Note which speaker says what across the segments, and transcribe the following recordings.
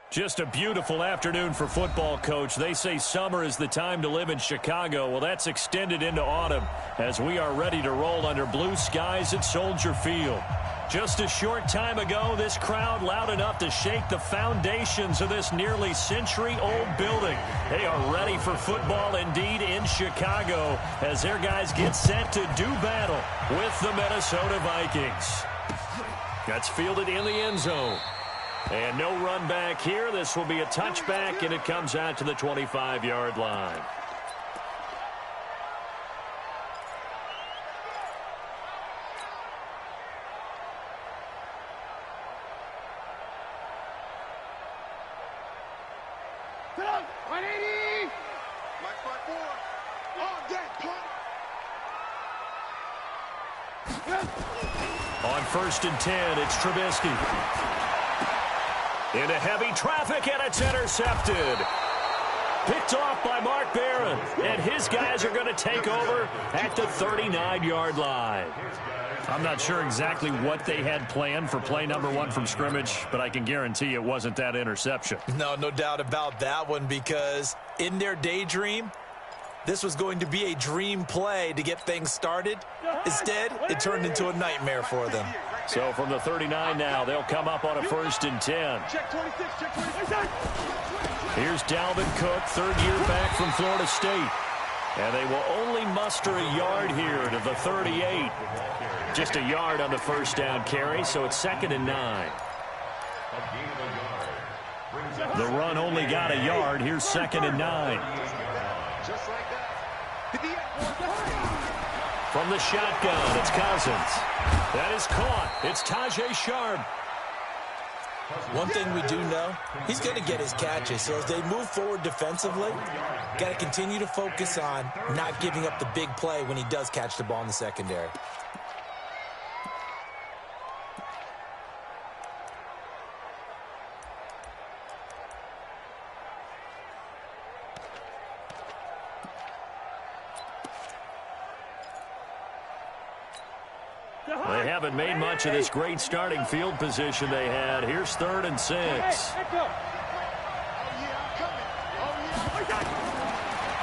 Speaker 1: Just a beautiful afternoon for football, Coach. They say summer is the time to live in Chicago. Well, that's extended into autumn as we are ready to roll under blue skies at Soldier Field. Just a short time ago, this crowd loud enough to shake the foundations of this nearly century-old building. They are ready for football indeed in Chicago as their guys get set to do battle with the Minnesota Vikings. That's fielded in the end zone. And no run back here. This will be a touchback, and it comes out to the 25-yard line. On 1st and 10, it's Trubisky. Into heavy traffic, and it's intercepted. Picked off by Mark Barron, and his guys are going to take over at the 39-yard line. I'm not sure exactly what they had planned for play number 1 from scrimmage, but I can guarantee it wasn't that interception.
Speaker 2: No doubt about that one, because in their daydream, this was going to be a dream play to get things started. Instead, it turned into a nightmare for them.
Speaker 1: So from the 39 now, they'll come up on a 1st and 10. Here's Dalvin Cook, third-year back from Florida State. And they will only muster a yard here to the 38. Just a yard on the first down carry, so it's 2nd and 9. The run only got a yard. Here's 2nd and 9. From the shotgun, it's Cousins. That is caught. It's Tajay Sharp.
Speaker 2: One thing we do know, he's going to get his catches. So as they move forward defensively, got to continue to focus on not giving up the big play when he does catch the ball in the secondary.
Speaker 1: They haven't made much of this great starting field position they had. Here's 3rd and 6.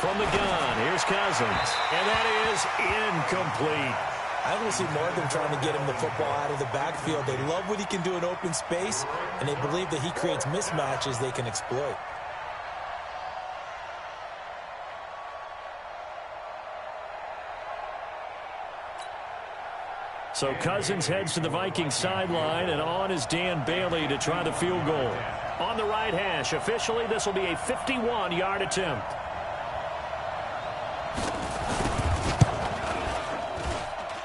Speaker 1: From the gun, here's Cousins. And that is incomplete.
Speaker 2: I want to see more of them trying to get him the football out of the backfield. They love what he can do in open space, and they believe that he creates mismatches they can exploit.
Speaker 1: So Cousins heads to the Vikings sideline, and on is Dan Bailey to try the field goal. On the right hash, officially this will be a 51-yard attempt.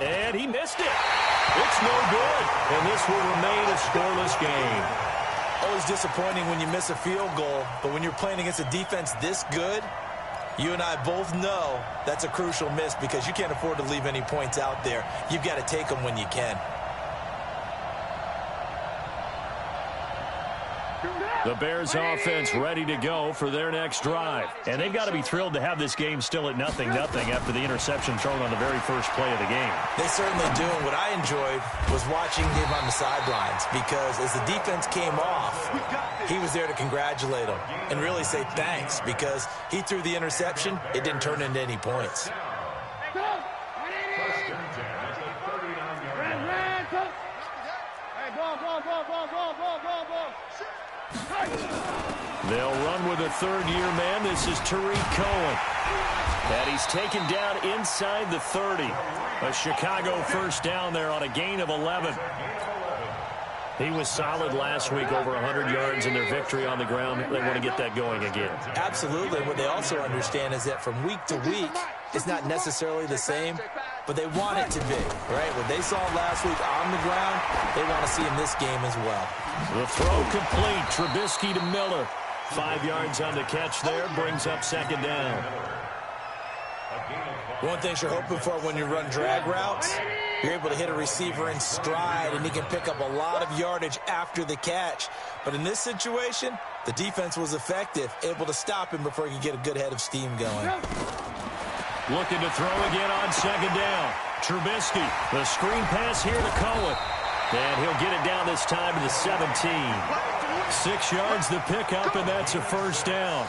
Speaker 1: And he missed it. It's no good, and this will remain a scoreless game.
Speaker 2: Always disappointing when you miss a field goal, but when you're playing against a defense this good, you and I both know that's a crucial miss because you can't afford to leave any points out there. You've got to take them when you can.
Speaker 1: The Bears offense ready to go for their next drive. And they've got to be thrilled to have this game still at 0-0 after the interception thrown on the very first play of the game.
Speaker 2: They certainly do. And what I enjoyed was watching him on the sidelines because as the defense came off, he was there to congratulate them and really say thanks because he threw the interception. It didn't turn into any points.
Speaker 1: They'll run with a third-year man. This is Tariq Cohen. And he's taken down inside the 30. A Chicago first down there on a gain of 11. He was solid last week, over 100 yards in their victory on the ground. They want to get that going again.
Speaker 2: Absolutely. What they also understand is that from week to week, it's not necessarily the same, but they want it to be, right? What they saw last week on the ground, they want to see in this game as well.
Speaker 1: The throw complete. Trubisky to Miller. 5 yards on the catch there. Brings up 2nd down.
Speaker 2: One thing you're hoping for when you run drag routes, you're able to hit a receiver in stride, and he can pick up a lot of yardage after the catch. But in this situation, the defense was effective, able to stop him before he could get a good head of steam going.
Speaker 1: Looking to throw again on 2nd down. Trubisky, the screen pass here to Cohen. And he'll get it down this time to the 17. 6 yards the pickup, and that's a first down.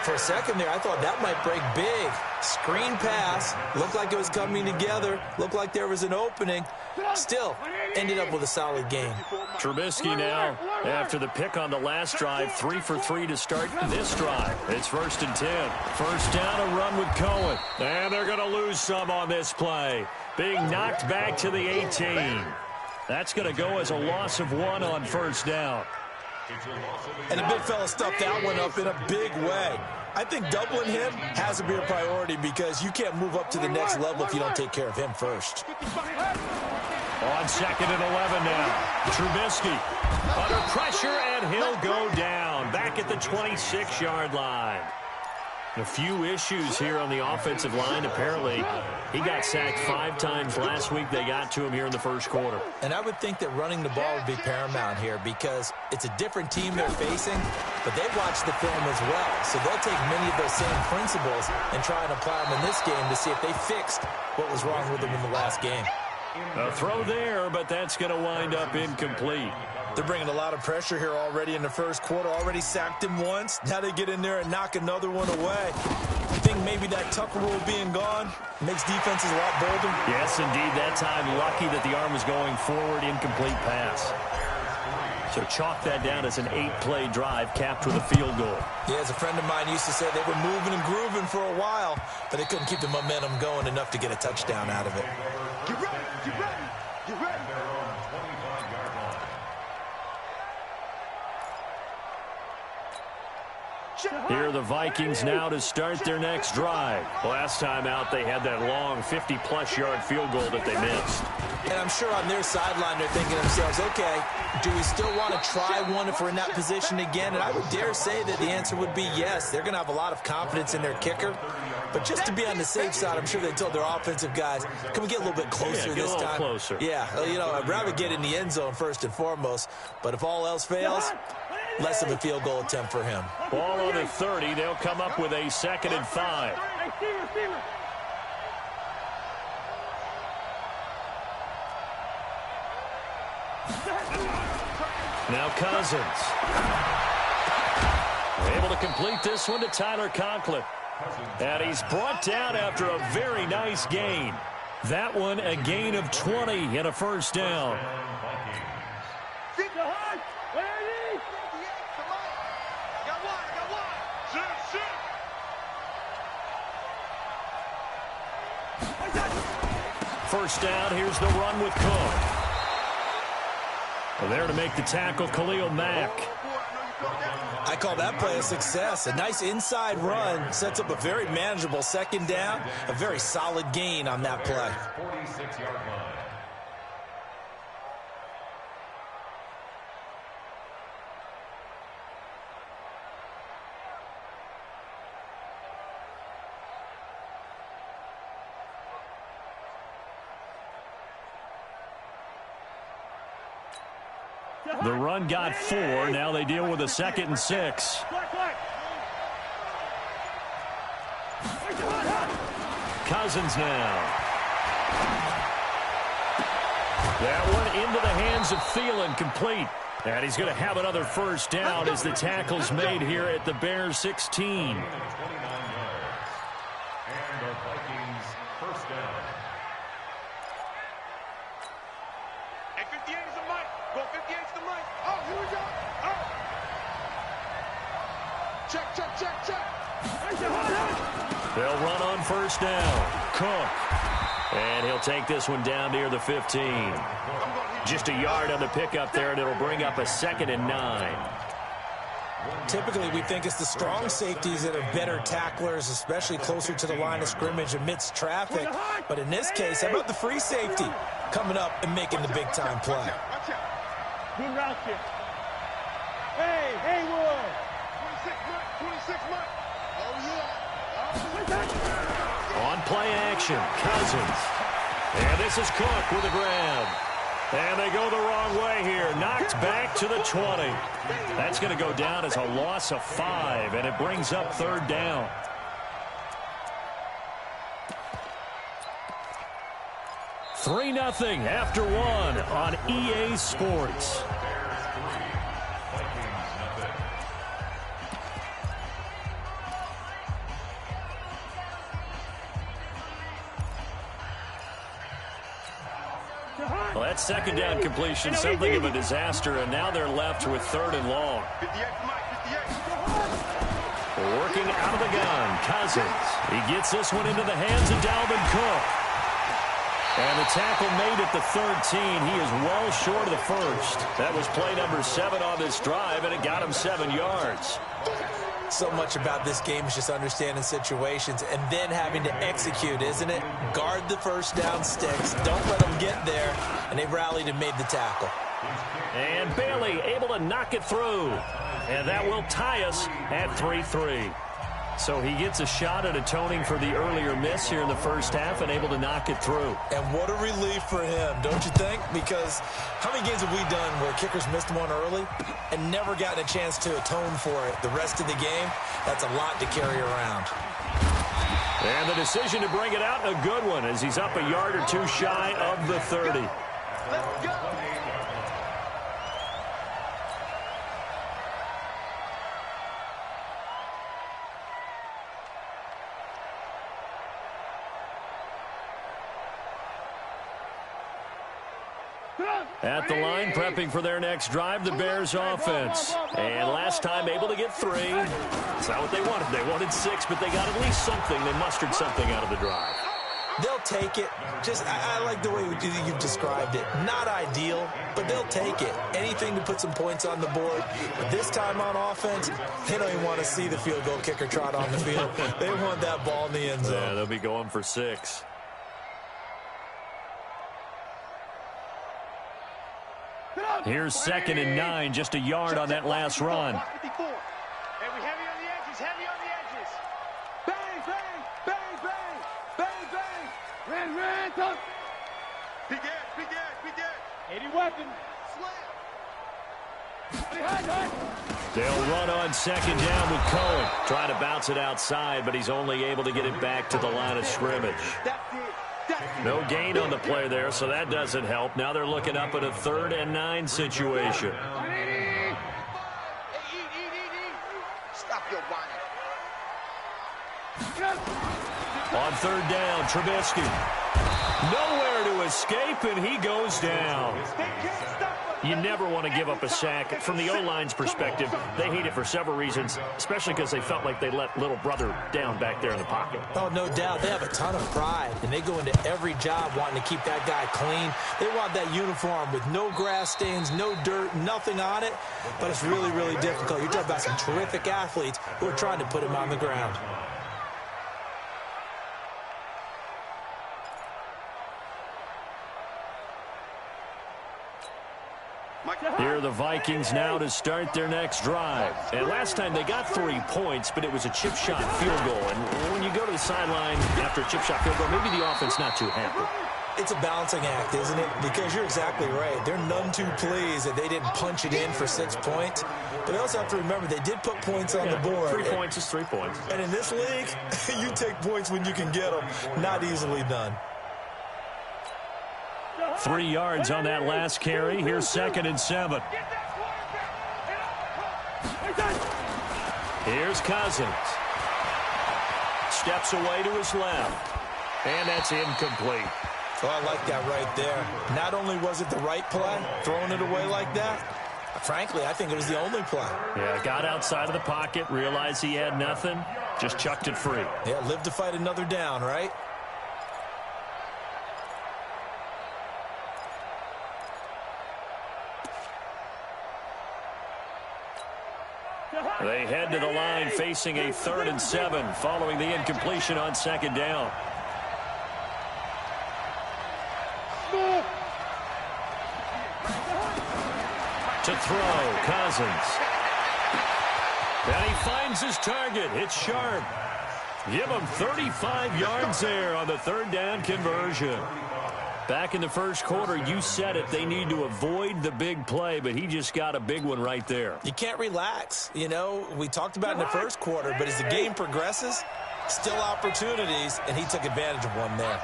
Speaker 2: For a second there, I thought that might break big. Screen pass. Looked like it was coming together. Looked like there was an opening. Still, ended up with a solid gain.
Speaker 1: Trubisky now, after the pick on the last drive, 3 for 3 to start this drive. It's 1st and 10. First down, a run with Cohen. And they're going to lose some on this play. Being knocked back to the 18. That's going to go as a loss of 1 on first down.
Speaker 2: And the big fella stuffed that one up in a big way. I think doubling him has to be a priority because you can't move up to the next level if you don't take care of him first.
Speaker 1: On 2nd and 11 now. Trubisky under pressure, and he'll go down. Back at the 26-yard line. A few issues here on the offensive line. Apparently, he got sacked 5 times last week. They got to him here in the first quarter.
Speaker 2: And I would think that running the ball would be paramount here because it's a different team they're facing, but they watch the film as well. So they'll take many of those same principles and try and apply them in this game to see if they fixed what was wrong with them in the last game.
Speaker 1: A throw there, but that's going to wind up incomplete.
Speaker 2: They're bringing a lot of pressure here already in the first quarter. Already sacked him once. Now they get in there and knock another one away. I think maybe that Tucker rule being gone makes defenses a lot bolder.
Speaker 1: Yes, indeed. That time, lucky that the arm was going forward. Incomplete pass. So chalk that down as an 8-play drive capped with a field goal.
Speaker 2: Yeah, as a friend of mine used to say, they were moving and grooving for a while, but they couldn't keep the momentum going enough to get a touchdown out of it.
Speaker 3: Get ready, get ready, get ready.
Speaker 1: Here are the Vikings now to start their next drive. Last time out, they had that long 50-plus yard field goal that they missed.
Speaker 2: And I'm sure on their sideline, they're thinking to themselves, okay, do we still want to try one if we're in that position again? And I would dare say that the answer would be yes. They're going to have a lot of confidence in their kicker. But just to be on the safe side, I'm sure they told their offensive guys, can we get a little bit closer this time?
Speaker 1: Closer.
Speaker 2: Yeah, you know, I'd rather get in the end zone first and foremost. But if all else fails, less of a field goal attempt for him.
Speaker 1: Ball on the 30. They'll come up with a 2nd and 5. Now Cousins. Able to complete this one to Tyler Conklin. And he's brought down after a very nice gain. That one a gain of 20 and a first down. First down, here's the run with Cook. Well, there to make the tackle, Khalil Mack.
Speaker 2: I call that play a success. A nice inside run sets up a very manageable 2nd down. A very solid gain on that play.
Speaker 1: The run got 4. Now they deal with a 2nd and 6. Cousins now. That one into the hands of Thielen, complete. And he's going to have another first down as the tackle's made here at the Bears 16. They'll run on first down. Cook. And he'll take this one down near the 15. Just a yard on the pickup there, and it'll bring up a 2nd and 9.
Speaker 2: Typically, we think it's the strong safeties that are better tacklers, especially closer to the line of scrimmage amidst traffic. But in this case, how about the free safety coming up and making the big-time play?
Speaker 3: Good route here. Hey, Haywood. 26 months. Oh, yeah.
Speaker 1: On play action, Cousins. And this is Cook with a grab. And they go the wrong way here. Knocked back to the 20. That's going to go down as a loss of 5, and it brings up 3rd down. $3-0 after 1 on EA Sports. Well, that second down completion, something of a disaster, and now they're left with 3rd and long.
Speaker 3: 58, Mike, 58.
Speaker 1: Working out of the gun, Cousins. He gets this one into the hands of Dalvin Cook. And the tackle made at the 13. He is well short of the first. That was play number 7 on this drive, and it got him 7 yards.
Speaker 2: So much about this game is just understanding situations and then having to execute, isn't it? Guard the first down sticks. Don't let them get there. And they rallied and made the tackle.
Speaker 1: And Bailey able to knock it through. And that will tie us at 3-3. So he gets a shot at atoning for the earlier miss here in the first half and able to knock it through.
Speaker 2: And what a relief for him, don't you think? Because how many games have we done where kickers missed one early and never gotten a chance to atone for it the rest of the game? That's a lot to carry around.
Speaker 1: And the decision to bring it out, a good one, as he's up a yard or 2 shy of the 30.
Speaker 3: Let's go.
Speaker 1: At the line, prepping for their next drive, the Bears offense. And last time able to get 3. It's not what they wanted. They wanted 6, but they got at least something. They mustered something out of the drive.
Speaker 2: They'll take it. I like the way you've described it. Not ideal, but they'll take it. Anything to put some points on the board. But this time on offense, they don't even want to see the field goal kicker trot on the field. They want that ball in the end zone.
Speaker 1: Yeah, they'll be going for 6. Here's 2nd and 9, just a yard on that last run.
Speaker 3: And we heavy on the edges, heavy on the edges. Bang, bang, bang, bang, bang, bang. Ran, tough. Big edge. 80 weapon. Slam.
Speaker 1: They'll run on 2nd down with Cohen. Trying to bounce it outside, but he's only able to get it back to the line of scrimmage.
Speaker 3: That's it.
Speaker 1: No gain on the play there, so that doesn't help. Now they're looking up at a 3rd and 9 situation.
Speaker 3: Stop your whining.
Speaker 1: On 3rd down, Trubisky. Nowhere to escape, and he goes down. You never want to give up a sack. From the O-line's perspective, they hate it for several reasons, especially because they felt like they let little brother down back there in the pocket.
Speaker 2: Oh, no doubt. They have a ton of pride, and they go into every job wanting to keep that guy clean. They want that uniform with no grass stains, no dirt, nothing on it, but it's really, really difficult. You're talking about some terrific athletes who are trying to put him on the ground.
Speaker 1: Here are the Vikings now to start their next drive. And last time they got 3 points, but it was a chip shot field goal. And when you go to the sideline after a chip shot field goal, maybe the offense not too happy.
Speaker 2: It's a balancing act, isn't it? Because you're exactly right. They're none too pleased that they didn't punch it in for 6 points. But they also have to remember they did put points on the board.
Speaker 1: 3 points is 3 points.
Speaker 2: And in this league, you take points when you can get them. Not easily done.
Speaker 1: 3 yards on that last carry. Here's 2nd and 7. Here's Cousins. Steps away to his left. And that's incomplete.
Speaker 2: Oh, I like that right there. Not only was it the right play, throwing it away like that, frankly, I think it was the only play.
Speaker 1: Yeah, got outside of the pocket, realized he had nothing, just chucked it free.
Speaker 2: Yeah, live to fight another down, right?
Speaker 1: They head to the line facing a 3rd and 7 following the incompletion on 2nd down. To throw, Cousins. And he finds his target. It's Sharp. Give him 35 yards there on the 3rd down conversion. Back in the first quarter, you said it, they need to avoid the big play, but he just got a big one right there.
Speaker 2: You can't relax. You know, we talked about in the first quarter, but as the game progresses, still opportunities, and he took advantage of one there.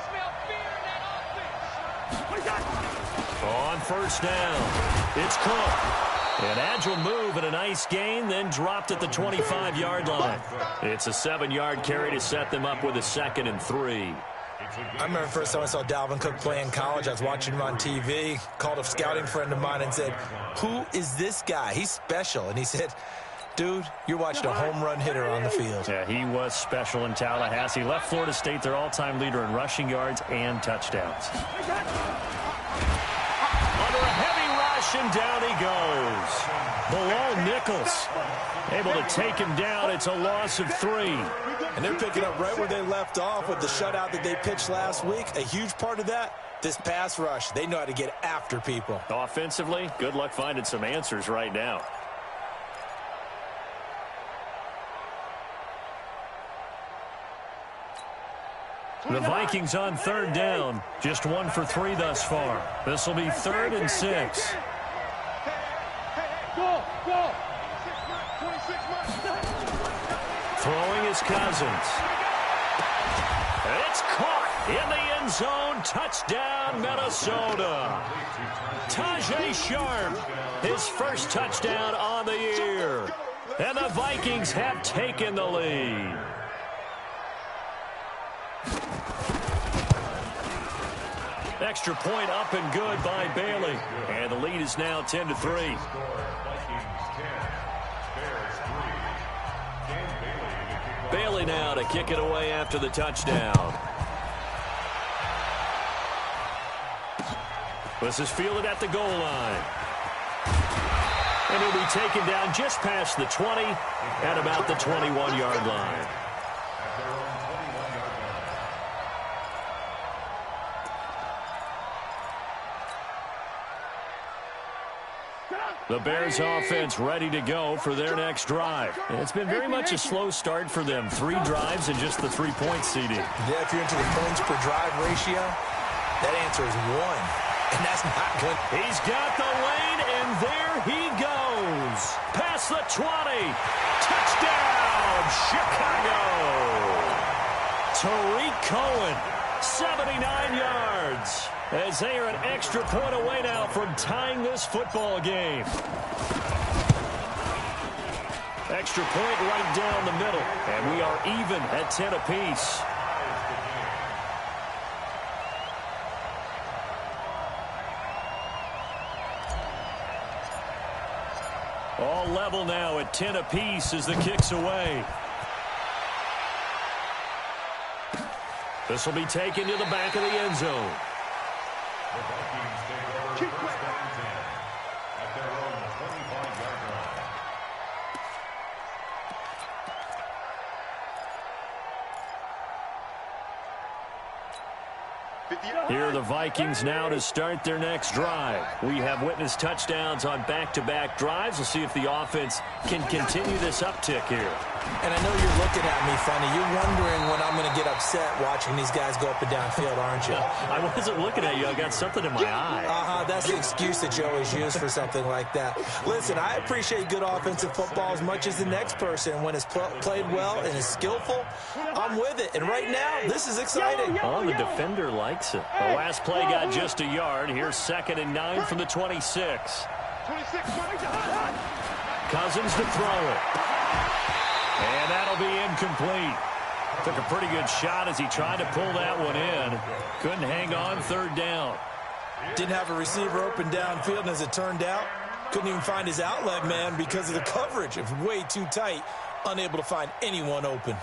Speaker 1: On 1st down, it's Cook. An agile move and a nice gain, then dropped at the 25-yard line. It's a 7-yard carry to set them up with a 2nd and 3.
Speaker 2: I remember the first time I saw Dalvin Cook play in college. I was watching him on TV, called a scouting friend of mine and said, "Who is this guy? He's special." And he said, "Dude, you're watching a home run hitter on the field."
Speaker 1: Yeah, he was special in Tallahassee. Left Florida State their all-time leader in rushing yards and touchdowns. Under a heavy rush, and down he goes. Bilal Nichols able to take him down. It's a loss of 3.
Speaker 2: And they're picking up right where they left off with the shutout that they pitched last week. A huge part of that, this pass rush. They know how to get after people.
Speaker 1: Offensively, good luck finding some answers right now. The Vikings on 3rd down. Just 1 for 3 thus far. This will be 3rd and 6. Throwing is Cousins. It's caught in the end zone. Touchdown, Minnesota. Tajay Sharp, his first touchdown on the year. And the Vikings have taken the lead. Extra point up and good by Bailey. And the lead is now 10-3. Bailey now to kick it away after the touchdown. This is fielded at the goal line. And he'll be taken down just past the 20 at about the 21-yard line. The Bears offense ready to go for their next drive. And it's been very much a slow start for them. 3 drives and just the 3-point seeding.
Speaker 2: Yeah, if you're into the points per drive ratio, that answer is 1. And that's not good.
Speaker 1: He's got the lane, and there he goes. Past the 20. Touchdown, Chicago. Tariq Cohen, 79 yards. As they are an extra point away now from tying this football game. Extra point right down the middle. And we are even at 10 apiece. All level now at 10 apiece as the kick's away. This will be taken to the back of the end zone.
Speaker 3: The Vikings take over first down and 10 at their own 25-yard line.
Speaker 1: Here are the Vikings now to start their next drive. We have witnessed touchdowns on back-to-back drives. We'll see if the offense can continue this uptick here.
Speaker 2: And I know you're looking at me funny. You're wondering when I'm going to get upset watching these guys go up and down field, aren't you?
Speaker 1: I wasn't looking at you. I got something in my eye.
Speaker 2: That's the excuse that you always use for something like that. Listen, I appreciate good offensive football as much as the next person. When it's played well and is skillful, I'm with it. And right now, this is exciting.
Speaker 1: Oh, the defender likes it. The last play got just a yard. Here's 2nd and 9 from the 26. Cousins to throw it. And that'll be incomplete. Took a pretty good shot as he tried to pull that one in. Couldn't hang on 3rd down.
Speaker 2: Didn't have a receiver open downfield, and as it turned out, couldn't even find his outlet man because of the coverage. It was way too tight, unable to find anyone open.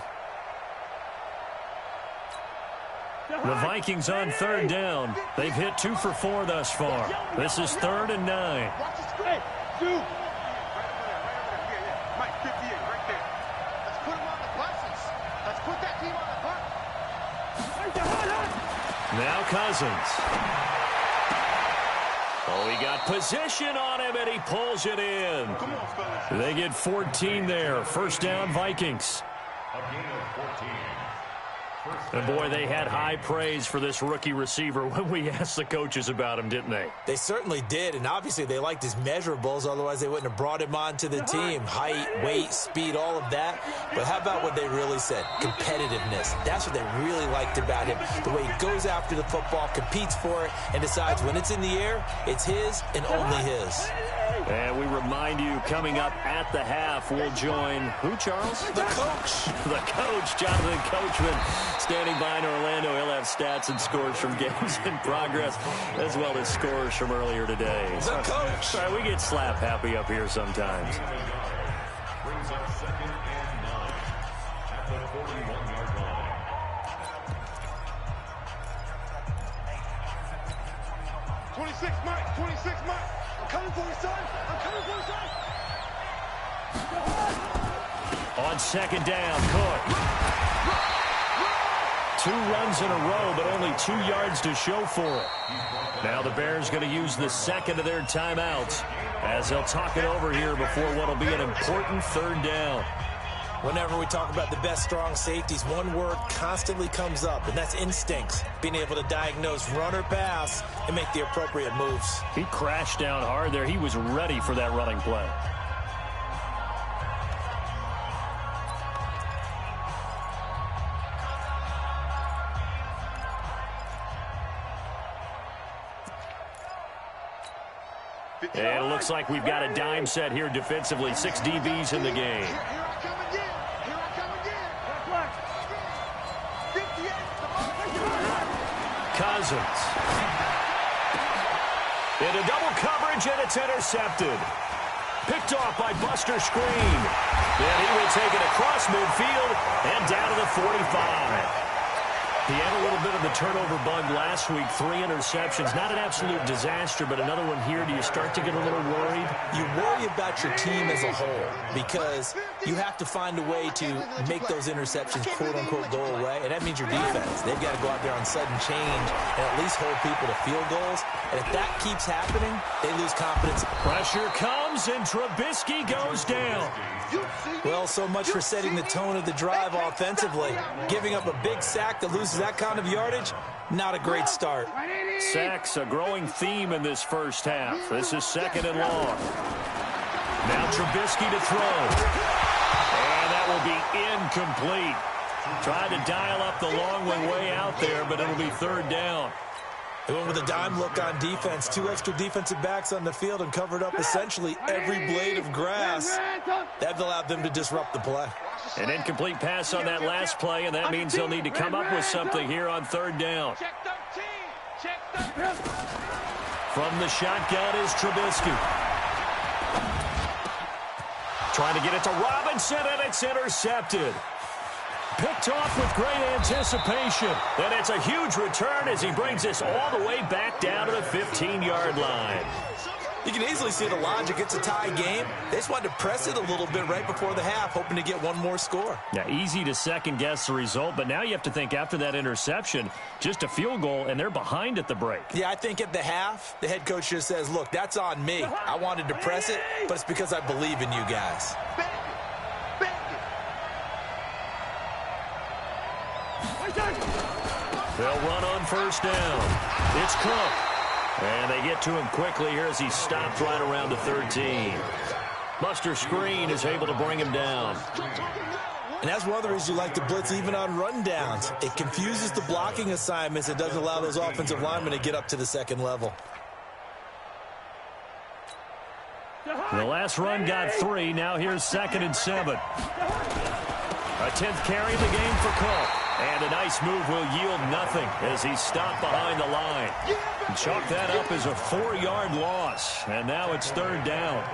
Speaker 1: The Vikings on 3rd down. They've hit 2 for 4 thus far. This is 3rd and 9. Now Cousins. Oh, he got position on him, and he pulls it in. They get 14 there. 1st down, Vikings.
Speaker 3: A gain of 14.
Speaker 1: And, boy, they had high praise for this rookie receiver when we asked the coaches about him, didn't they?
Speaker 2: They certainly did, and obviously they liked his measurables. Otherwise, they wouldn't have brought him onto the team. Height, weight, speed, all of that. But how about what they really said? Competitiveness. That's what they really liked about him. The way he goes after the football, competes for it, and decides when it's in the air, it's his and only his.
Speaker 1: And we remind you, coming up at the half, we'll join who, Charles?
Speaker 2: The coach.
Speaker 1: The coach, Jonathan Coachman, standing by in Orlando. He'll have stats and scores from games in progress, as well as scores from earlier today.
Speaker 2: The coach.
Speaker 1: Sorry, we get slap happy up here sometimes.
Speaker 4: Brings up 2nd and 9 at the 41-yard line.
Speaker 3: Mike, 26, Mike. I'm coming for you, son. I'm coming for you, son.
Speaker 1: On 2nd down, Cook. 2 runs in a row, but only 2 yards to show for it. Now the Bears going to use the second of their timeouts as they'll talk it over here before what will be an important 3rd down.
Speaker 2: Whenever we talk about the best strong safeties, one word constantly comes up, and that's instincts. Being able to diagnose run or pass and make the appropriate moves.
Speaker 1: He crashed down hard there. He was ready for that running play. And it looks like we've got a dime set here defensively. 6 DBs in the game. Cousins. Into double coverage, and it's intercepted. Picked off by Buster Screen. And he will take it across midfield and down to the 45. He had a little bit of the turnover bug last week. 3 interceptions. Not an absolute disaster, but another one here. Do you start to get a little worried?
Speaker 2: You worry about your team as a whole because you have to find a way to make those interceptions, quote-unquote, go away, and that means your defense. They've got to go out there on sudden change and at least hold people to field goals, and if that keeps happening, they lose confidence.
Speaker 1: Pressure comes, and Trubisky goes down.
Speaker 2: Well, so much for setting the tone of the drive offensively. Giving up a big sack that loses that kind of yardage, not a great start.
Speaker 1: Sacks, a growing theme in this first half. This is 2nd and long. Now Trubisky to throw. And that will be incomplete. Tried to dial up the long one way out there, but it'll be 3rd down.
Speaker 2: They went with a dime look on defense. 2 extra defensive backs on the field and covered up essentially every blade of grass. That allowed them to disrupt the play.
Speaker 1: An incomplete pass on that last play, and that means they'll need to come up with something here on 3rd down. From the shotgun is Trubisky. Trying to get it to Robinson, and it's intercepted. Picked off with great anticipation. And it's a huge return as he brings this all the way back down to the 15-yard line.
Speaker 2: You can easily see the logic. It's a tie game. They just wanted to press it a little bit right before the half, hoping to get one more score.
Speaker 1: Yeah, easy to second-guess the result, but now you have to think after that interception, just a field goal, and they're behind at the break.
Speaker 2: Yeah, I think at the half, the head coach just says, look, that's on me. I wanted to press it, but it's because I believe in you guys.
Speaker 1: They'll run on 1st down. It's Cook. And they get to him quickly here as he stopped right around the 13. Buster Screen is able to bring him down.
Speaker 2: And that's one of the reasons you like to blitz even on rundowns. It confuses the blocking assignments. It doesn't allow those offensive linemen to get up to the 2nd level.
Speaker 1: The last run got 3. Now here's 2nd and 7. A 10th carry in the game for Cook. And a nice move will yield nothing as he's stopped behind the line. Chalk that up as a 4-yard loss. And now it's 3rd down.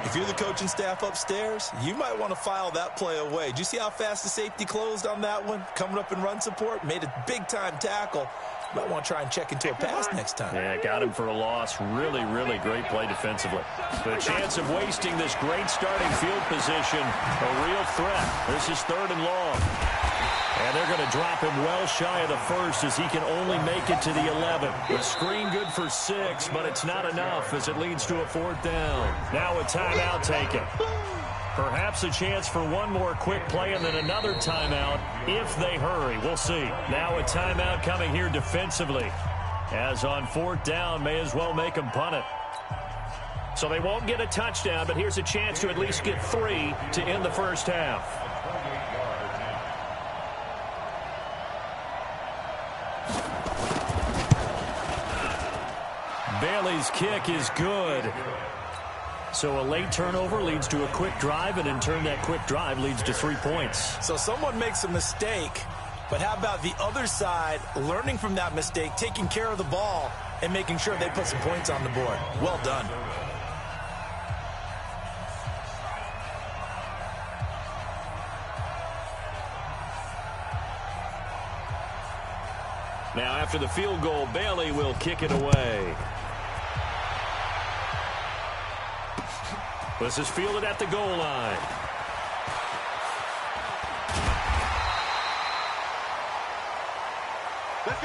Speaker 2: If you're the coaching staff upstairs, you might want to file that play away. Do you see how fast the safety closed on that one? Coming up in run support, made a big-time tackle. You might want to try and check into a pass next time.
Speaker 1: Yeah, got him for a loss. Really, really great play defensively. The chance of wasting this great starting field position, a real threat. This is 3rd and long. And they're going to drop him well shy of the 1st as he can only make it to the 11. The screen good for 6, but it's not enough as it leads to a 4th down. Now a timeout taken. Perhaps a chance for one more quick play and then another timeout if they hurry. We'll see. Now a timeout coming here defensively. As on 4th down, may as well make them punt it. So they won't get a touchdown, but here's a chance to at least get 3 to end the first half. Bailey's kick is good. So a late turnover leads to a quick drive, and in turn that quick drive leads to 3 points.
Speaker 2: So someone makes a mistake, but how about the other side learning from that mistake, taking care of the ball, and making sure they put some points on the board? Well done.
Speaker 1: Now after the field goal, Bailey will kick it away. This is fielded at the goal line.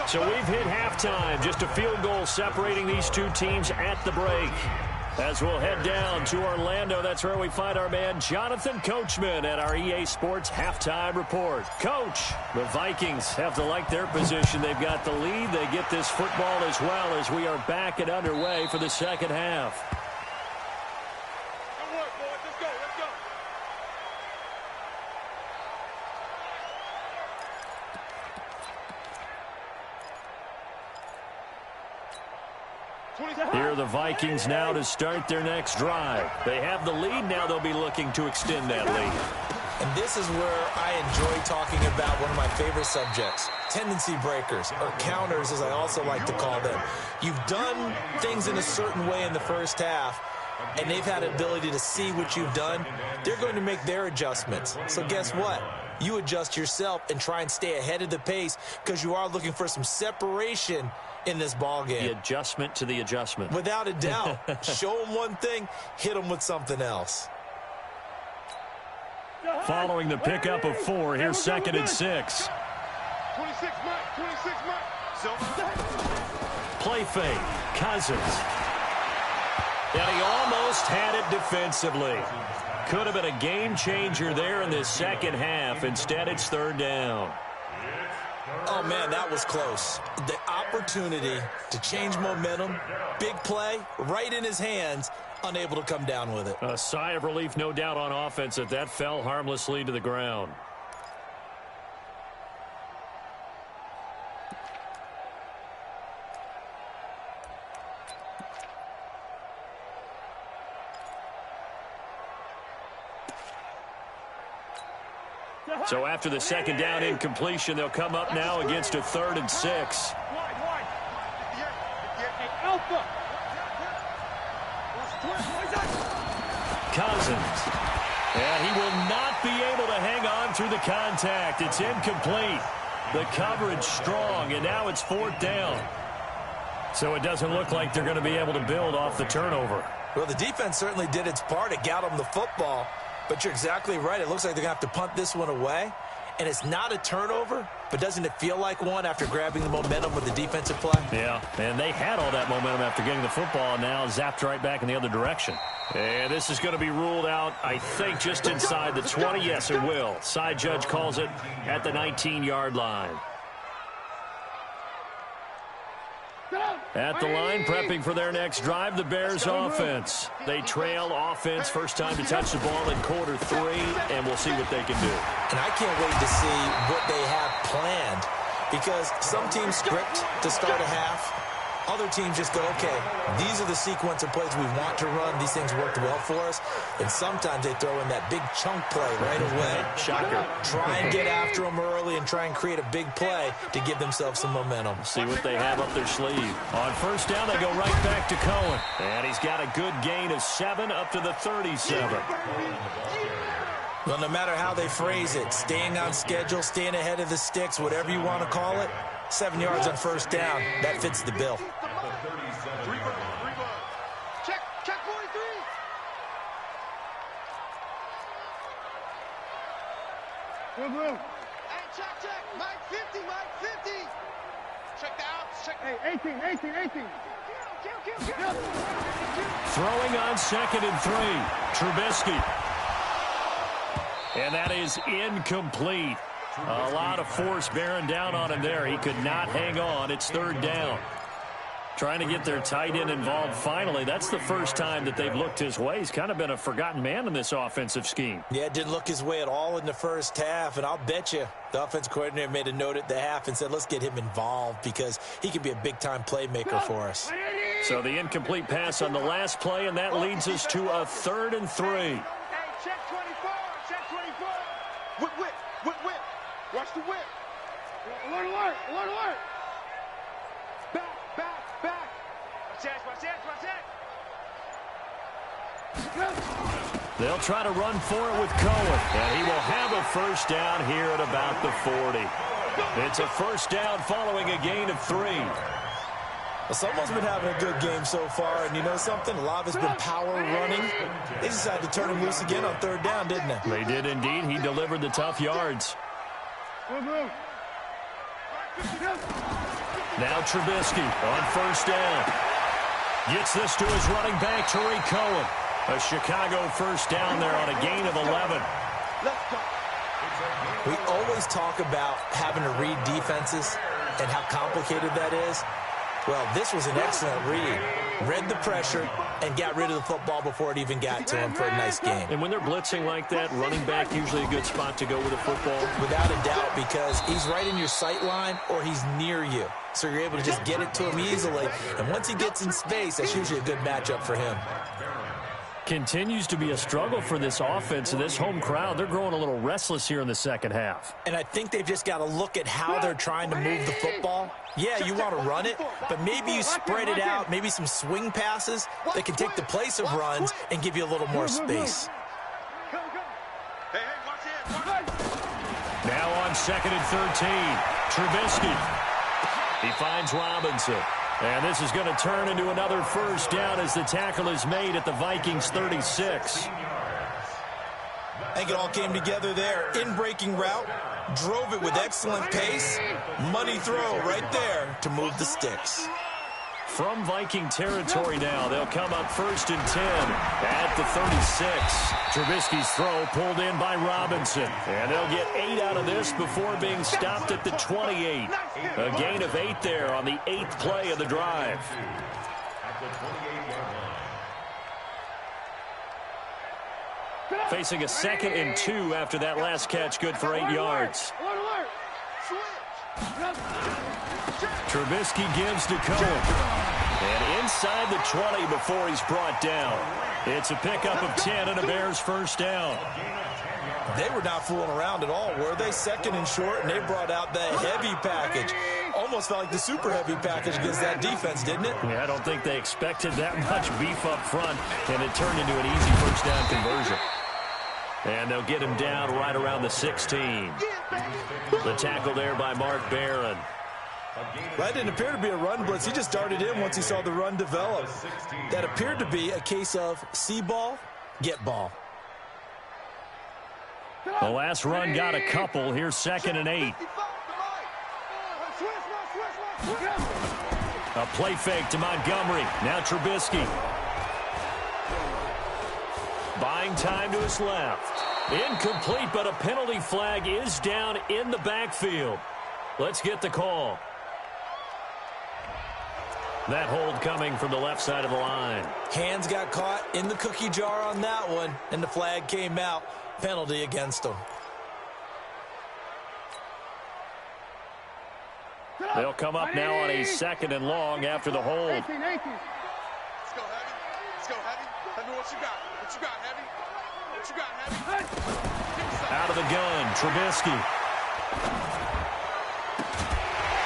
Speaker 1: So we've hit halftime. Just a field goal separating these two teams at the break. As we'll head down to Orlando, that's where we find our man Jonathan Coachman at our EA Sports Halftime Report. Coach, the Vikings have to like their position. They've got the lead. They get this football as well as we are back and underway for the second half.
Speaker 3: Good work, boys. Let's go. Let's go.
Speaker 1: Here are the Vikings now to start their next drive. They have the lead. Now they'll be looking to extend that lead.
Speaker 2: And this is where I enjoy talking about one of my favorite subjects, tendency breakers, or counters as I also like to call them. You've done things in a certain way in the first half, and they've had the ability to see what you've done. They're going to make their adjustments. So guess what? You adjust yourself and try and stay ahead of the pace because you are looking for some separation in this ball game.
Speaker 1: The adjustment to the adjustment.
Speaker 2: Without a doubt. Show them one thing, hit them with something else.
Speaker 1: Following the pickup of 4, here's 2nd and 6.
Speaker 3: 26 Mike.
Speaker 1: Play fake. Cousins. And he almost had it defensively. Could have been a game changer there in this second half. Instead, it's 3rd down.
Speaker 2: Oh, man, that was close. The opportunity to change momentum, big play, right in his hands, unable to come down with it.
Speaker 1: A sigh of relief, no doubt, on offense that fell harmlessly to the ground. So after the second down incompletion, they'll come up now against a 3rd and 6. Cousins. And he will not be able to hang on through the contact. It's incomplete. The coverage strong, and now it's 4th down. So it doesn't look like they're going to be able to build off the turnover.
Speaker 2: Well, the defense certainly did its part. It got them the football. But you're exactly right. It looks like they're going to have to punt this one away. And it's not a turnover, but doesn't it feel like one after grabbing the momentum with the defensive play?
Speaker 1: Yeah, and they had all that momentum after getting the football, and now zapped right back in the other direction. And this is going to be ruled out, I think, just inside the 20. Yes, it will. Side judge calls it at the 19-yard line. At the line, prepping for their next drive, the Bears offense. They trail offense, first time to touch the ball in quarter 3, and we'll see what they can do.
Speaker 2: And I can't wait to see what they have planned, because some teams script to start a half. Other teams just go, okay, these are the sequence of plays we want to run. These things worked well for us. And sometimes they throw in that big chunk play right away.
Speaker 1: Shocker.
Speaker 2: Try and get after them early and try and create a big play to give themselves some momentum.
Speaker 1: See what they have up their sleeve. On first down, they go right back to Cohen. And he's got a good gain of 7 up to the 37.
Speaker 2: Well, no matter how they phrase it, staying on schedule, staying ahead of the sticks, whatever you want to call it, 7 yards on first down, that fits the bill.
Speaker 3: Check 43. Hey, check. Mike 50, Mike 50. Check the outs. Check. Hey, 18.
Speaker 1: Throwing on 2nd and 3. Trubisky. And that is incomplete. A lot of force bearing down on him there. He could not hang on. It's 3rd down. Trying to get their tight end involved finally. That's the first time that they've looked his way. He's kind of been a forgotten man in this offensive scheme.
Speaker 2: Yeah, it didn't look his way at all in the first half, and I'll bet you the offensive coordinator made a note at the half and said, let's get him involved because he can be a big-time playmaker for us.
Speaker 1: So the incomplete pass on the last play, and that leads us to a 3rd and 3.
Speaker 3: Hey, check 24. Check 24. Whip, whip, whip, whip. Watch the whip. Alert, alert, alert, alert. Back, back, back. Watch that, watch that, watch that.
Speaker 1: They'll try to run for it with Cohen, and he will have a first down here at about the 40. It's a first down following a gain of 3.
Speaker 2: Well, someone's been having a good game so far, and you know something? A lot of it's been power running. They decided to turn him loose again on 3rd down, didn't they?
Speaker 1: They did indeed. He delivered the tough yards. Now Trubisky on first down. Gets this to his running back, Tariq Cohen. A Chicago first down there on a gain of 11.
Speaker 2: We always talk about having to read defenses and how complicated that is. Well, this was an excellent read. Read the pressure and got rid of the football before it even got to him for a nice game.
Speaker 1: And when they're blitzing like that, running back usually a good spot to go with a football?
Speaker 2: Without a doubt, because he's right in your sight line or he's near you. So you're able to just get it to him easily. And once he gets in space, that's usually a good matchup for him.
Speaker 1: Continues to be a struggle for this offense and this home crowd. They're growing a little restless here in the second half.
Speaker 2: And I think they've just got to look at how they're trying to move the football. Yeah, you want to run it, but maybe you spread it out, maybe some swing passes that can take the place of runs and give you a little more space.
Speaker 1: Now on 2nd and 13, Trubisky. He finds Robinson. And this is going to turn into another first down as the tackle is made at the Vikings 36.
Speaker 2: I think it all came together there. In-breaking route, drove it with excellent pace. Money throw right there to move the sticks.
Speaker 1: From Viking territory now, they'll come up 1st and 10 at the 36. Trubisky's throw pulled in by Robinson. And they'll get 8 out of this before being stopped at the 28. A gain of 8 there on the 8th play of the drive. Facing a 2nd and 2 after that last catch, good for 8 yards. Trubisky gives to Cohen. And inside the 20 before he's brought down. It's a pickup of 10 and a Bears first down.
Speaker 2: They were not fooling around at all, were they? 2nd and short, and they brought out the heavy package. Almost felt like the super heavy package against that defense, didn't it?
Speaker 1: Yeah, I don't think they expected that much beef up front, and it turned into an easy first down conversion. And they'll get him down right around the 16. The tackle there by Mark Barron.
Speaker 2: That didn't appear to be a run blitz. He just darted in once he saw the run develop. That appeared to be a case of see ball, get ball.
Speaker 1: The last run got a couple. Here's 2nd and 8. A play fake to Montgomery. Now Trubisky. Buying time to his left. Incomplete, but a penalty flag is down in the backfield. Let's get the call. That hold coming from the left side of the line.
Speaker 2: Hands got caught in the cookie jar on that one, and the flag came out. Penalty against him.
Speaker 1: They'll come up now on a 2nd and long after the hold.
Speaker 3: 18. Let's go, Heavy. Let's go, Heavy. Tell me what you got. What you got, Heavy? What you got, Heavy?
Speaker 1: Out of the gun, Trubisky.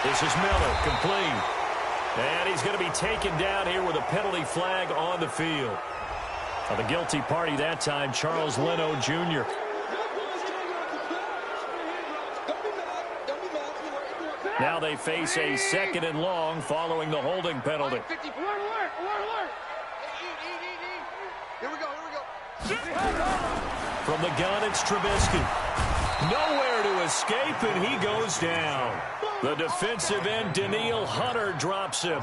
Speaker 1: This is Miller, complete. And he's going to be taken down here with a penalty flag on the field. The guilty party that time, Charles Leno Jr. Now they face a 2nd and long following the holding penalty.
Speaker 3: Alert, alert. Here we go.
Speaker 1: From the gun, it's Trubisky. Nowhere to escape, and he goes down. The defensive end, Daniil Hunter, drops him.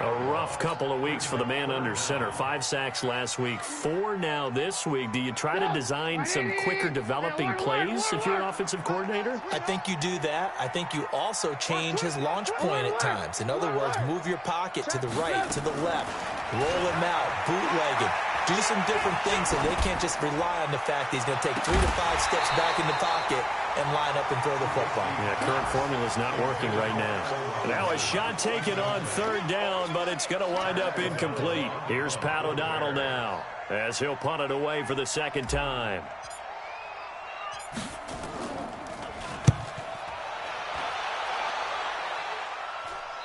Speaker 1: A rough couple of weeks for the man under center. 5 sacks last week, 4 now this week. Do you try to design some quicker developing plays if you're an offensive coordinator?
Speaker 2: I think you do that. I think you also change his launch point at times. In other words, move your pocket to the right, to the left. roll him out, bootleg him, do some different things so they can't just rely on the fact that he's going to take 3 to 5 steps back in the pocket and line up and throw the football.
Speaker 1: Yeah, current formula's not working right now. Now a shot taken on 3rd down, but it's going to wind up incomplete. Here's Pat O'Donnell now as he'll punt it away for the 2nd time.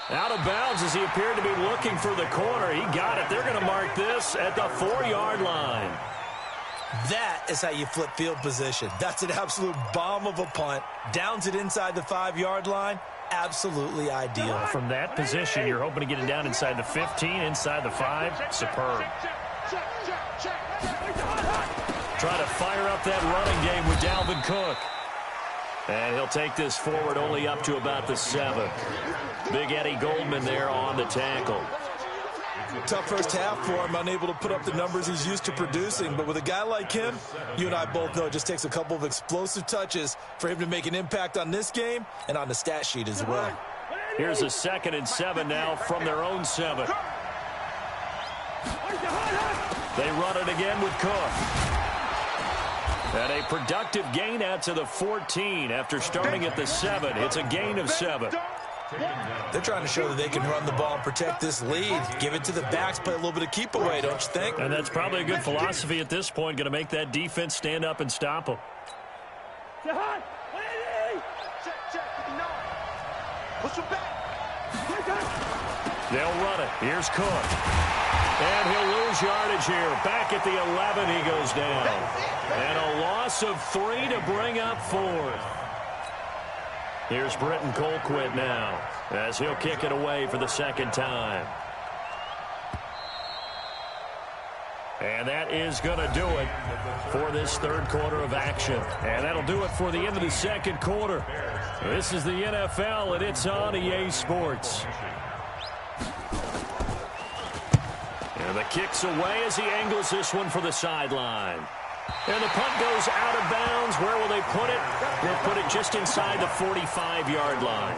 Speaker 1: Out of bounds as he appeared to be looking for the corner. He got it. They're going to mark this at the 4-yard line.
Speaker 2: That is how you flip field position. That's an absolute bomb of a punt. Downs it inside the 5-yard line. Absolutely ideal.
Speaker 1: From that position, you're hoping to get it down inside the 15, inside the 5. Superb. Try to fire up that running game with Dalvin Cook. And he'll take this forward only up to about the 7. Big Eddie Goldman there on the tackle.
Speaker 2: Tough first half for him, unable to put up the numbers he's used to producing. But with a guy like him, you and I both know it just takes a couple of explosive touches for him to make an impact on this game and on the stat sheet as well.
Speaker 1: Here's a 2nd and 7 now from their own 7. They run it again with Cook. And a productive gain out to the 14 after starting at the 7. It's a gain of 7.
Speaker 2: They're trying to show that they can run the ball and protect this lead. Give it to the backs, play a little bit of keep away, don't you think?
Speaker 1: And that's probably a good philosophy at this point, going to make that defense stand up and stop them.
Speaker 3: Check, push him back.
Speaker 1: They'll run it. Here's Cook. And he'll lose yardage here. Back at the 11, he goes down. And a loss of 3 to bring up 4th. Here's Britton Colquitt now as he'll kick it away for the 2nd time. And that is going to do it for this 3rd quarter of action. And that'll do it for the end of the 2nd quarter. This is the NFL, and it's on EA Sports. And the kick's away as he angles this one for the sideline. And the punt goes out of bounds. Where will they put it? They'll put it just inside the 45-yard line.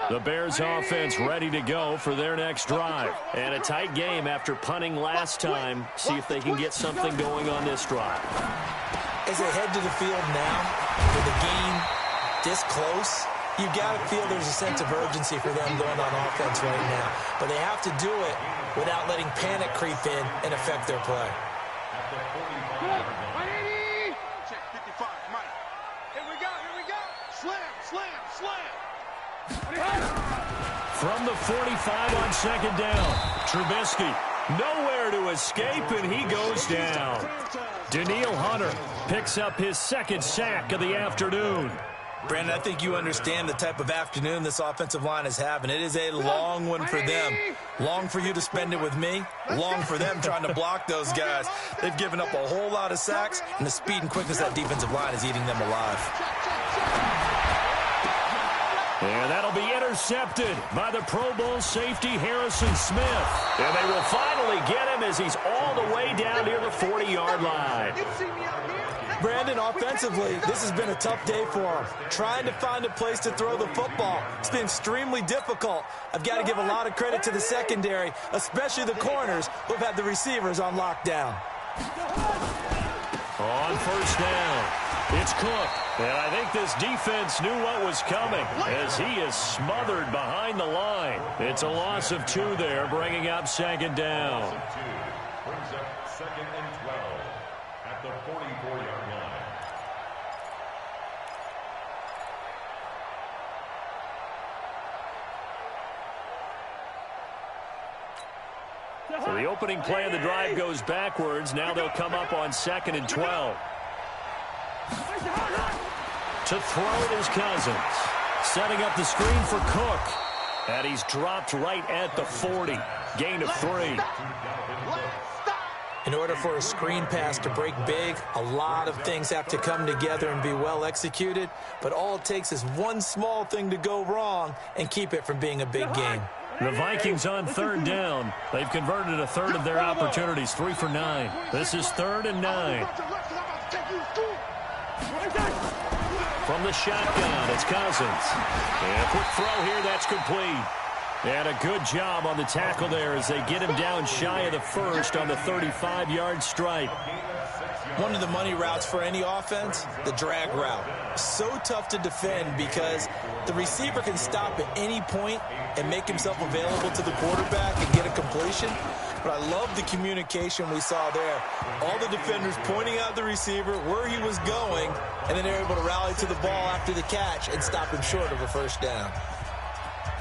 Speaker 1: The Bears offense ready to go for their next drive. And a tight game after punting last time. See if they can get something going on this drive.
Speaker 2: As they head to the field now, with the game this close, you've got to feel there's a sense of urgency for them going on offense right now. But they have to do it without letting panic creep in and affect their play.
Speaker 3: Check 55, Mike. Here we go. Slam.
Speaker 1: From the 45 on 2nd down, Trubisky nowhere to escape, and he goes down. Daniil Hunter picks up his 2nd sack of the afternoon.
Speaker 2: Brandon, I think you understand the type of afternoon this offensive line is having. It is a long one for them. Long for you to spend it with me. Long for them trying to block those guys. They've given up a whole lot of sacks, and the speed and quickness of that defensive line is eating them alive.
Speaker 1: And that'll be intercepted by the Pro Bowl safety Harrison Smith. And they will finally get him as he's all the way down near the 40-yard line.
Speaker 2: Brandon, offensively, this has been a tough day for him. Trying to find a place to throw the football. It's been extremely difficult. I've got to give a lot of credit to the secondary, especially the corners who have had the receivers on lockdown.
Speaker 1: On 1st down, it's Cook. And I think this defense knew what was coming as he is smothered behind the line. It's a loss of 2 there, bringing up 2nd down.
Speaker 4: Brings up 2nd and 12 at the 44-yard line.
Speaker 1: So the opening play of the drive goes backwards. Now they'll come up on 2nd and 12. To throw it is Cousins. Setting up the screen for Cook. And he's dropped right at the 40. Gain of 3.
Speaker 2: In order for a screen pass to break big, a lot of things have to come together and be well executed, but all it takes is one small thing to go wrong and keep it from being a big game.
Speaker 1: The Vikings on third down. They've converted a third of their opportunities, 3 for 9. This is 3rd and 9. From the shotgun, it's Cousins. And a quick throw here, that's complete. And a good job on the tackle there as they get him down shy of the first on the 35-yard strike.
Speaker 2: One of the money routes for any offense, the drag route. So tough to defend because the receiver can stop at any point and make himself available to the quarterback and get a completion. But I love the communication we saw there. All the defenders pointing out the receiver, where he was going, and then they're able to rally to the ball after the catch and stop him short of a first down.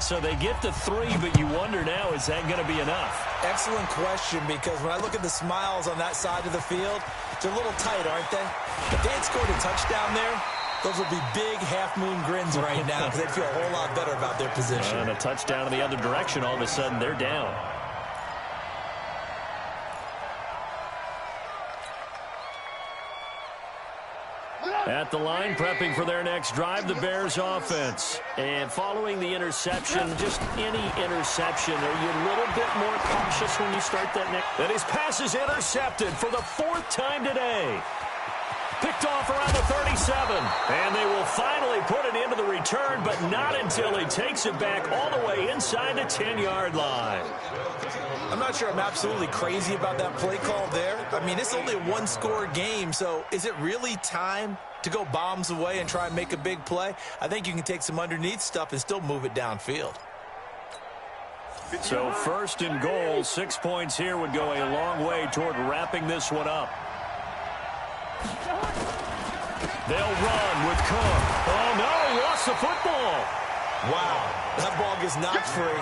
Speaker 1: So they get to 3, but you wonder now, is that going to be enough?
Speaker 2: Excellent question, because when I look at the smiles on that side of the field, they're a little tight, aren't they? If they had scored a touchdown there, those would be big half-moon grins right now because they'd feel a whole lot better about their position.
Speaker 1: And a touchdown in the other direction, all of a sudden they're down. At the line, prepping for their next drive, the Bears offense. And following the interception, just any interception, are you a little bit more cautious when you start that next? And his pass is intercepted for the 4th time today. Picked off around the 37. And they will finally put it into the return, but not until he takes it back all the way inside the 10-yard line.
Speaker 2: I'm not sure I'm absolutely crazy about that play call there. I mean, it's only a one-score game, so is it really time to go bombs away and try and make a big play? I think you can take some underneath stuff and still move it downfield.
Speaker 1: So 1st and goal, 6 points here would go a long way toward wrapping this one up. They'll run with Cook. Oh, no, he lost the football.
Speaker 2: Wow, that ball gets knocked free,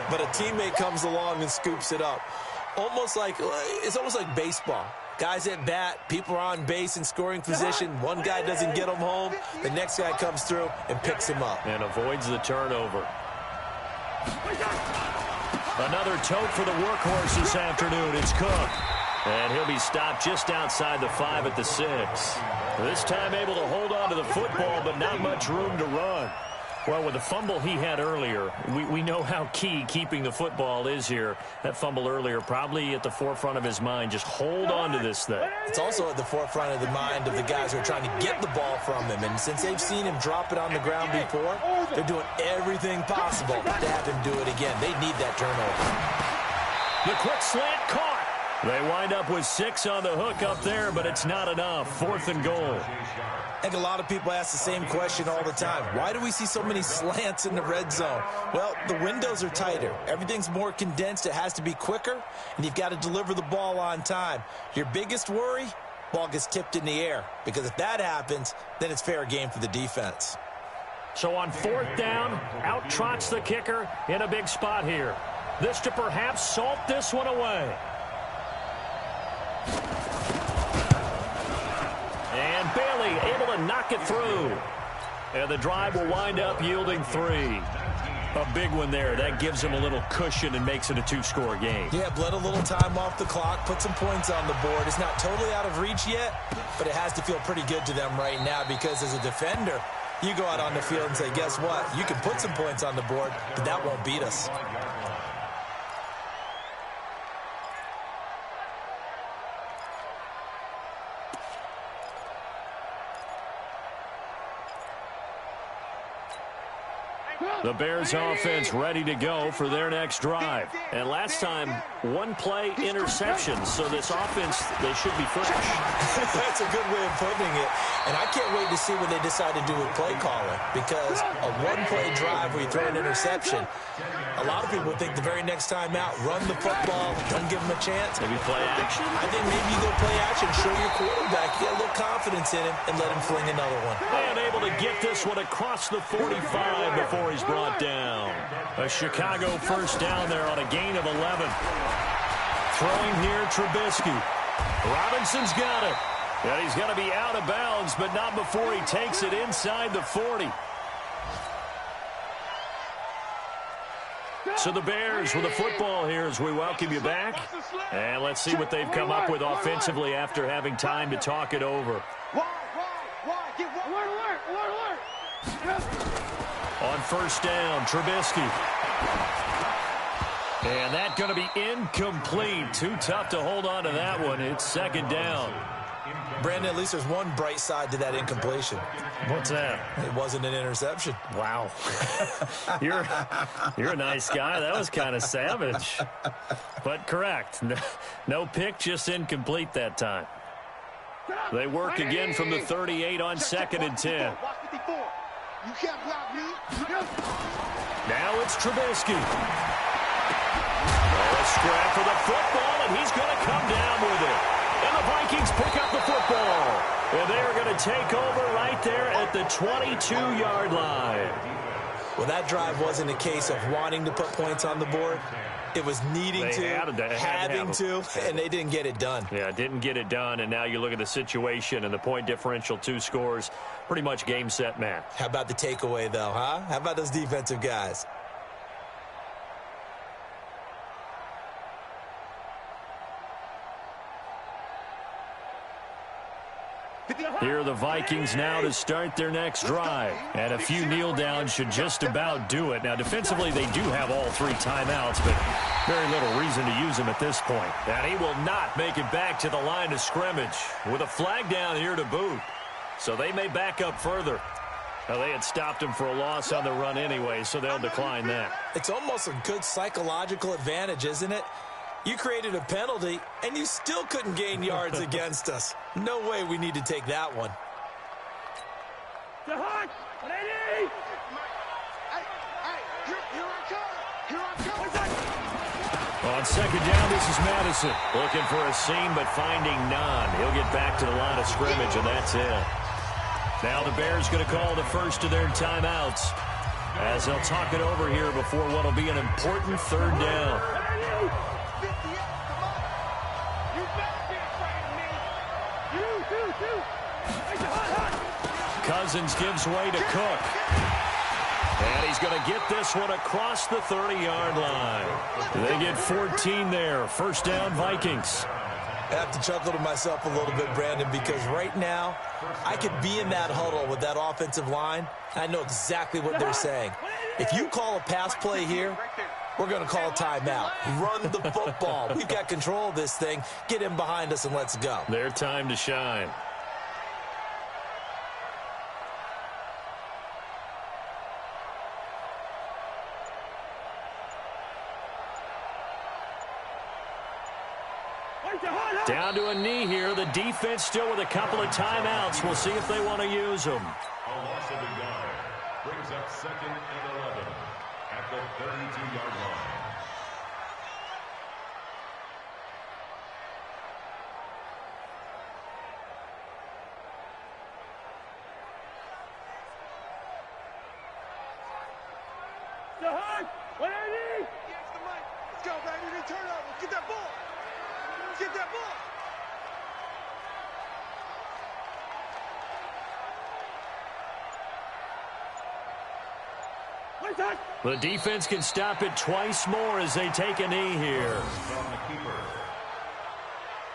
Speaker 2: but a teammate comes along and scoops it up. It's almost like baseball. Guys at bat, people are on base in scoring position. One guy doesn't get him home. The next guy comes through and picks him up.
Speaker 1: And avoids the turnover. Another tote for the workhorse this afternoon. It's Cook. And he'll be stopped just outside the 5 at the 6. This time able to hold on to the football, but not much room to run. Well, with the fumble he had earlier, we know how key keeping the football is here. That fumble earlier probably at the forefront of his mind. Just hold on to this thing.
Speaker 2: It's also at the forefront of the mind of the guys who are trying to get the ball from him. And since they've seen him drop it on the ground before, they're doing everything possible to have him do it again. They need that turnover.
Speaker 1: The quick slant caught. They wind up with 6 on the hook up there, but it's not enough. 4th and goal.
Speaker 2: I think a lot of people ask the same question all the time. Why do we see so many slants in the red zone? Well, the windows are tighter. Everything's more condensed. It has to be quicker, and you've got to deliver the ball on time. Your biggest worry, ball gets tipped in the air, because if that happens, then it's fair game for the defense.
Speaker 1: So on 4th down, out trots the kicker in a big spot here. This to perhaps salt this one away. And Bailey able to knock it through. And the drive will wind up yielding 3. A big one there. That gives them a little cushion and makes it a 2-score game.
Speaker 2: Yeah, bled a little time off the clock, put some points on the board. It's not totally out of reach yet, but it has to feel pretty good to them right now because as a defender, you go out on the field and say, guess what? You can put some points on the board, but that won't beat us.
Speaker 1: The Bears offense ready to go for their next drive. And last time, 1-play interception. So this offense, they should be fresh.
Speaker 2: That's a good way of putting it. And I can't wait to see what they decide to do with play calling. Because a 1-play drive where you throw an interception, a lot of people think the very next time out, run the football, don't give them a chance.
Speaker 1: Maybe play action?
Speaker 2: I think maybe you go play action, show your quarterback, get a little confidence in him, and let him fling another one.
Speaker 1: And able to get this one across the 45 before he's brought down. A Chicago first down there on a gain of 11. Throwing here, Trubisky. Robinson's got it. And he's going to be out of bounds, but not before he takes it inside the 40. So the Bears with the football here as we welcome you back. And let's see what they've come up with offensively after having time to talk it over. On first down, Trubisky. And that's going to be incomplete. Too tough to hold on to that one. It's second down.
Speaker 2: Brandon, at least there's one bright side to that incompletion.
Speaker 1: What's that?
Speaker 2: It wasn't an interception.
Speaker 1: Wow. You're a nice guy. That was kind of savage. But correct. No pick, just incomplete that time. They work again from the 38 on 2nd and 10. Now it's Trubisky. A scrap for the football, and he's going to come down with it. And the Vikings pick up the football. And they're going to take over right there at the 22-yard line.
Speaker 2: Well, that drive wasn't a case of wanting to put points on the board. It was needing having to, and they didn't get it done.
Speaker 1: Yeah, didn't get it done, and now you look at the situation and the point differential, 2 scores, pretty much game, set, match.
Speaker 2: How about the takeaway, though, huh? How about those defensive guys?
Speaker 1: Here are the Vikings now to start their next drive. And a few kneel downs should just about do it. Now, defensively, they do have all 3 timeouts, but very little reason to use them at this point. And he will not make it back to the line of scrimmage with a flag down here to boot. So they may back up further. Now, they had stopped him for a loss on the run anyway, so they'll decline that.
Speaker 2: It's almost a good psychological advantage, isn't it? You created a penalty, and you still couldn't gain yards against us. No way we need to take that one.
Speaker 1: On second down, this is Madison. Looking for a seam, but finding none. He'll get back to the line of scrimmage, and that's it. Now the Bears going to call the first of their timeouts as they'll talk it over here before what will be an important 3rd down. Cousins gives way to Cook. And he's going to get this one across the 30-yard line. They get 14 there. First down, Vikings.
Speaker 2: I have to chuckle to myself a little bit, Brandon, because right now I could be in that huddle with that offensive line. I know exactly what they're saying. If you call a pass play here, we're going to call a timeout. Run the football. We've got control of this thing. Get him behind us and let's go.
Speaker 1: Their time to shine. Down to a knee here. The defense still with a couple of timeouts. We'll see if they want to use them.
Speaker 4: A loss of a yard brings up 2nd and 11 at the 32-yard line.
Speaker 3: Let's go, baby. They turn over. Get that ball. Get that ball.
Speaker 1: The defense can stop it twice more as they take a knee here.
Speaker 4: From the keeper.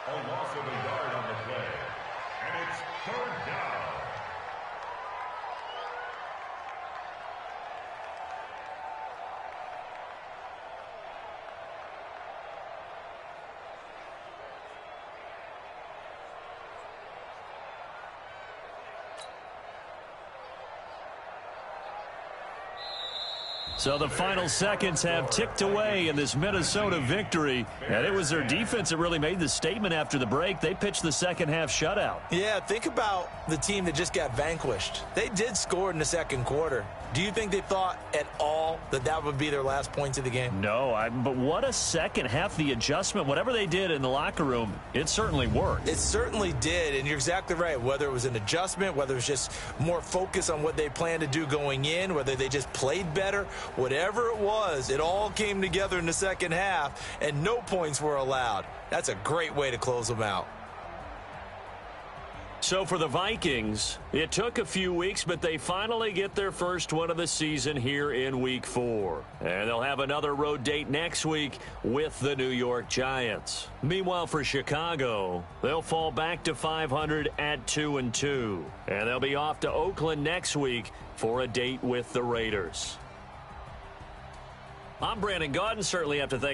Speaker 4: A loss of a yard on the play. And it's 3rd down.
Speaker 1: So the final seconds have ticked away in this Minnesota victory. And it was their defense that really made the statement after the break. They pitched the second half shutout.
Speaker 2: Yeah, think about the team that just got vanquished. They did score in the 2nd quarter. Do you think they thought at all that that would be their last points of the game?
Speaker 1: No, but what a second half. The adjustment, whatever they did in the locker room, it certainly worked.
Speaker 2: It certainly did, and you're exactly right. Whether it was an adjustment, whether it was just more focus on what they planned to do going in, whether they just played better, whatever it was, it all came together in the second half, and no points were allowed. That's a great way to close them out.
Speaker 1: So for the Vikings, it took a few weeks, but they finally get their first win of the season here in Week 4. And they'll have another road date next week with the New York Giants. Meanwhile, for Chicago, they'll fall back to 500 at 2-2. And they'll be off to Oakland next week for a date with the Raiders. I'm Brandon Gaudin. Certainly have to thank